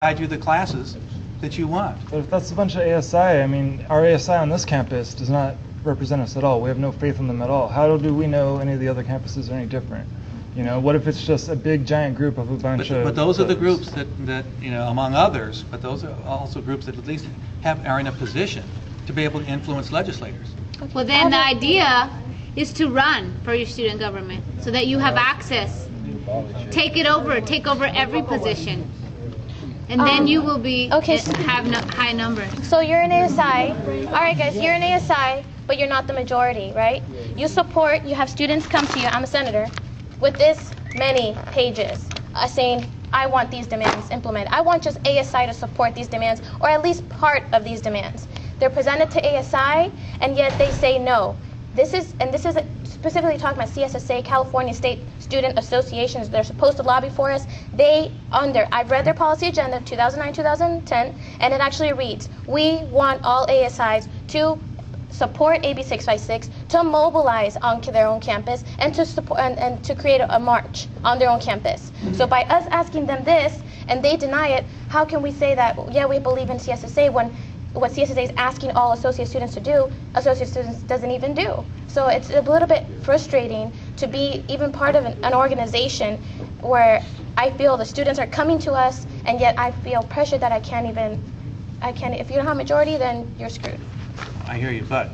provide you the classes that you want. But if that's a bunch of ASI, I mean, our ASI on this campus does not represent us at all. We have no faith in them at all. How do we know any of the other campuses are any different? You know, what if it's just a big giant group of a bunch of... But those are the groups that, you know, among others, but those are also groups that at least are in a position to be able to influence legislators. Well, then the idea is to run for your student government so that you have access. Take over every position. And then you will be have high numbers. So you're an ASI. All right, guys, you're an ASI, but you're not the majority, right? You have students come to you, I'm a senator, with this many pages saying, I want these demands implemented. I want just ASI to support these demands, or at least part of these demands. They're presented to ASI, and yet they say no. This is specifically talking about CSSA, California State Student Associations. They're supposed to lobby for us. I've read their policy agenda, 2009-2010, and it actually reads, we want all ASIs to support AB 656, to mobilize onto their own campus, and to support and to create a march on their own campus. So by us asking them this, and they deny it, how can we say that, yeah, we believe in CSSA when what CSSA is asking all associate students to do, associate students doesn't even do. So it's a little bit frustrating to be even part of an organization where I feel the students are coming to us, and yet I feel pressure that I can't, if you don't have majority, then you're screwed. I hear you, but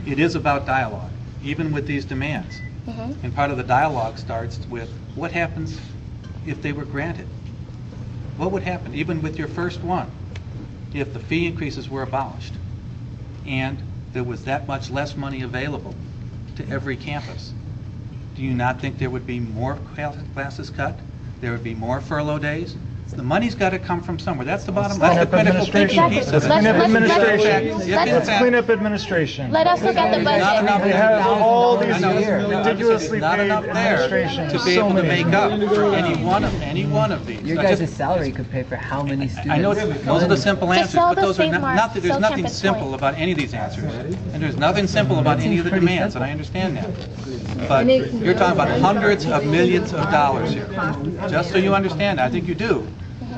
it is about dialogue, even with these demands. And part of the dialogue starts with what happens if they were granted? What would happen, even with your first one, if the fee increases were abolished and there was that much less money available to every campus? Do you not think there would be more classes cut? There would be more furlough days? The money's got to come from somewhere. That's the bottom line. That's the critical thinking piece of it. Let's clean up administration. Let's clean up administration. Let us look at the budget. We have all these ridiculously paid administration to be able to make up for any one of these. Your guys' salary could pay for how many students? I know those are the simple answers, but those are not. There's nothing simple about any of these answers, and there's nothing simple about any of the demands, and I understand that. But you're talking about hundreds of millions of dollars here. Just so you understand, I think you do.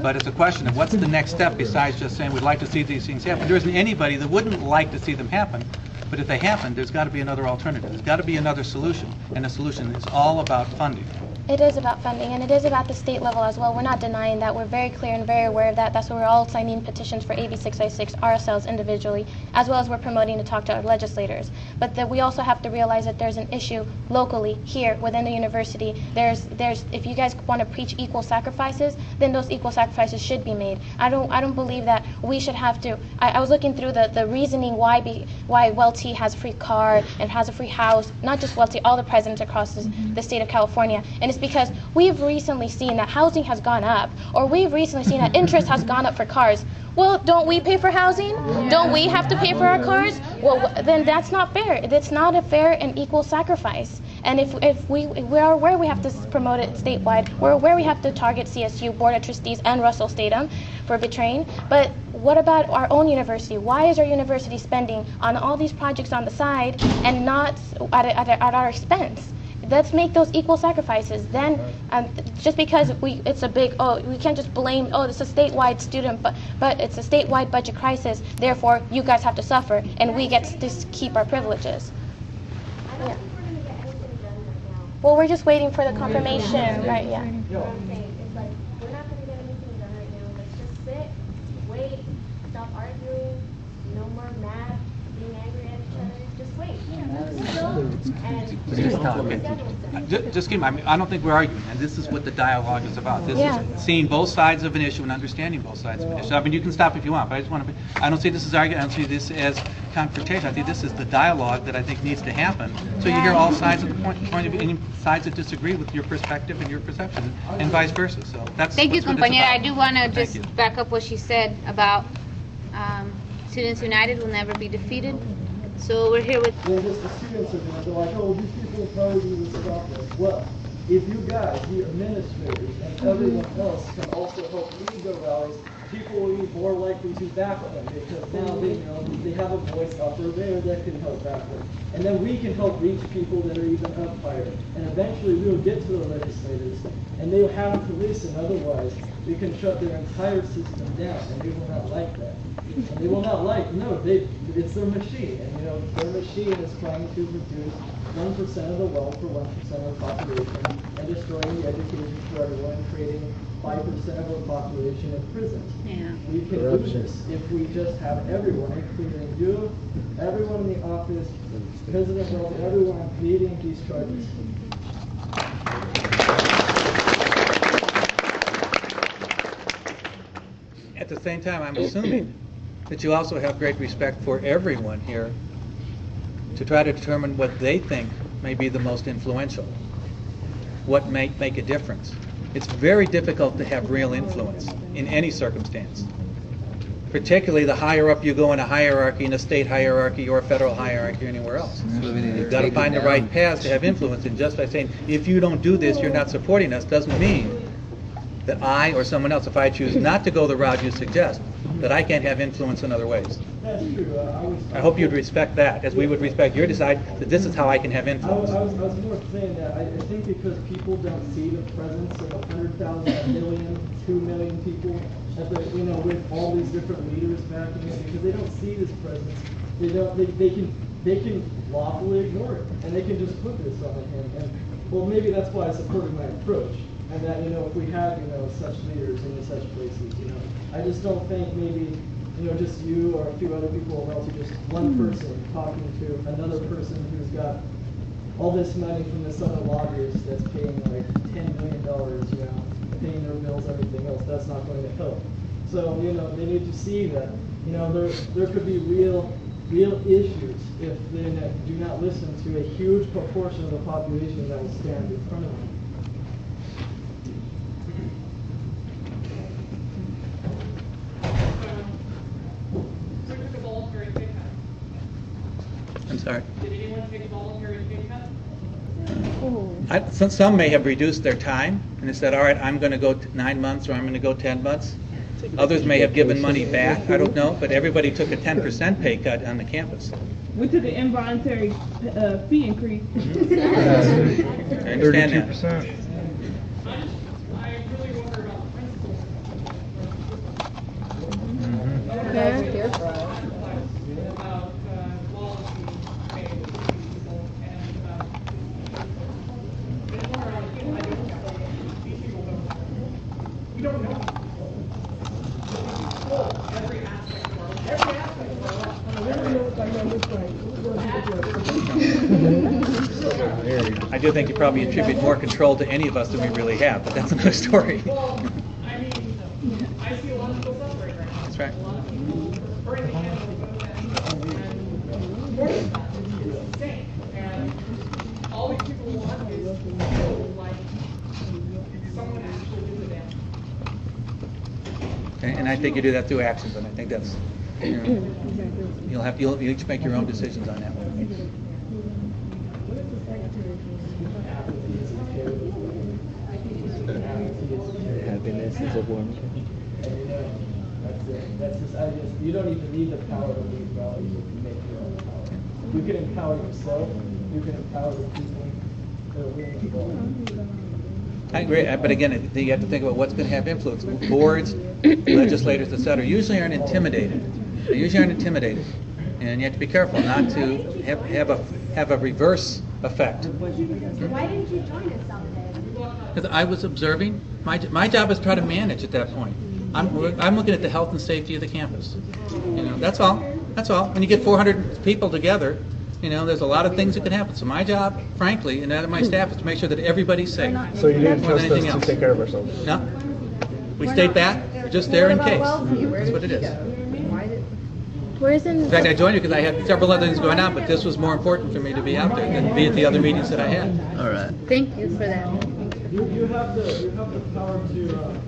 But it's a question of what's the next step besides just saying we'd like to see these things happen. There isn't anybody that wouldn't like to see them happen, but if they happen, there's got to be another alternative. There's got to be another solution, and the solution is all about funding. It is about funding, and it is about the state level as well. We're not denying that. We're very clear and very aware of that. That's why we're all signing petitions for AB 656 ourselves individually, as well as we're promoting to talk to our legislators. But that we also have to realize that there's an issue locally here within the university. If you guys want to preach equal sacrifices, then those equal sacrifices should be made. I don't believe that we should have to. I was looking through the reasoning why Welty has a free car and has a free house. Not just Welty, all the presidents across the state of California. And it's because we've recently seen that housing has gone up, or we've recently seen that interest has gone up for cars. Well, don't we pay for housing? Don't we have to pay for our cars? Well, then that's not fair. It's not a fair and equal sacrifice. And if we are aware we have to promote it statewide, we're aware we have to target CSU, Board of Trustees, and Russell Statham for betraying. But what about our own university? Why is our university spending on all these projects on the side and not at our expense? Let's make those equal sacrifices. Then, just because it's a big, we can't just blame, it's a statewide student, but it's a statewide budget crisis. Therefore, you guys have to suffer, and we get to keep our privileges. Yeah. Well, we're just waiting for the confirmation, right? Yeah. Okay, it's like we're not going to get anything done right now. Let's just sit, wait, stop arguing. No more mad, being angry at each other. Just wait. Just keep in mind, I don't think we're arguing, and this is what the dialogue is about. This is seeing both sides of an issue and understanding both sides of an issue. I mean, you can stop if you want, but I just want to I don't see this as argument, I don't see this as confrontation. I think this is the dialogue that I think needs to happen. So you hear all sides of the point of view, any sides that disagree with your perspective and your perception, and vice versa. So that's Thank you, compañera. I do want to just back up what she said about Students United will never be defeated. So we're here with... Well, just the students are like, these people are probably doing this stuff as well. if you guys, the administrators, and everyone else can also help lead the rallies, people will be more likely to back them because now they know they have a voice up there that can help back them. And then we can help reach people that are even up higher. And eventually we will get to the legislators and they will have to listen, otherwise we can shut their entire system down and they will not like that. And they will not like, no, it's their machine. And you know, their machine is trying to reduce 1% of the wealth for 1% of the population and destroying the education for everyone and creating 5% of the population in prisons. Yeah. We can do this if we just have everyone, including you, everyone in the office, President Welty, everyone leading these charges. At the same time, I'm assuming that you also have great respect for everyone here to try to determine what they think may be the most influential, what may make a difference. It's very difficult to have real influence in any circumstance, particularly the higher up you go in a hierarchy, in a state hierarchy or a federal hierarchy or anywhere else. You've got to find the right paths to have influence, and just by saying, if you don't do this, you're not supporting us, doesn't mean that I or someone else, if I choose not to go the route you suggest, that I can't have influence in other ways. That's true. I hope you'd respect that, as we would respect your decide that this is how I can have influence. I was more saying that I think because people don't see the presence of 100,000, a million, 2 million people, at the, you know, with all these different leaders backing it, because they don't see this presence. They can lawfully ignore it, and they can just put this on him. And well, maybe that's why I supported my approach. And that, you know, if we have, you know, such leaders in such places, you know, I just don't think maybe, you know, just you or a few other people, or else just one person talking to another person who's got all this money from this other lobbyist that's paying like $10 million, you know, paying their bills, everything else. That's not going to help. So, you know, they need to see that, you know, there could be real issues if they do not listen to a huge proportion of the population that will stand in front of them. I'm sorry. Did anyone take a voluntary pay cut? Some may have reduced their time and they said, all right, I'm going to go 9 months or I'm going to go 10 months. Others may have given money back. I don't know, but everybody took a 10% pay cut on the campus. We took an involuntary fee increase. I understand that. 32%. I really wonder about the principles. About quality pay for people and these people don't know. We don't know. Every aspect of our life. I do think you probably attribute more control to any of us than we really have, but that's another story. Well, I mean, I see a lot of people suffering right now. That's right. A lot of people burning the candle at both ends, and more than that, it's insane. And all these people want is to feel like someone actually did the damn thing. And I think you do that through actions, and I think that's, you know, you'll each make your own decisions on that one. Happiness is a warm That's just, you don't even need the power to lead rallies if you make your own power. You can empower yourself, you can empower the people that are willing to go. I agree, but again, you have to think about what's going to have influence. Boards, legislators, et cetera, usually aren't intimidated. They usually aren't intimidated, and you have to be careful not to have a reverse effect. Why didn't you join us out there? Because I was observing. My job is to try to manage at that point. I'm looking at the health and safety of the campus. You know, that's all. That's all. When you get 400 people together, you know, there's a lot of things that can happen. So my job, frankly, and that of my staff, is to make sure that everybody's safe. So you didn't more than trust us anything to take care of ourselves? No. We stayed back. We're just there in case. That's what it is. In fact, I joined you because I had several other things going on, but this was more important for me to be out there than be at the other meetings that I had. All right. Thank you for that. You have the power to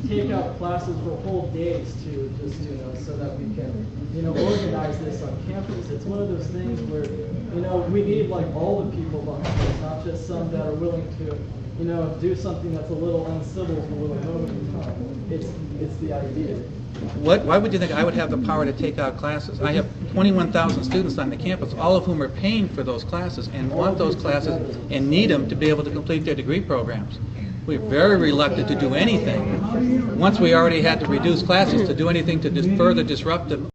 take out classes for whole days to just, you know, so that we can, you know, organize this on campus. It's one of those things where, you know, we need like all the people behind us, not just some that are willing to do something that's a little uncivil for a little moment in time. It's the idea. Why would you think I would have the power to take out classes? I have 21,000 students on the campus, all of whom are paying for those classes and want those classes and need them to be able to complete their degree programs. We're very reluctant to do anything, once we already had to reduce classes, to do anything to further disrupt the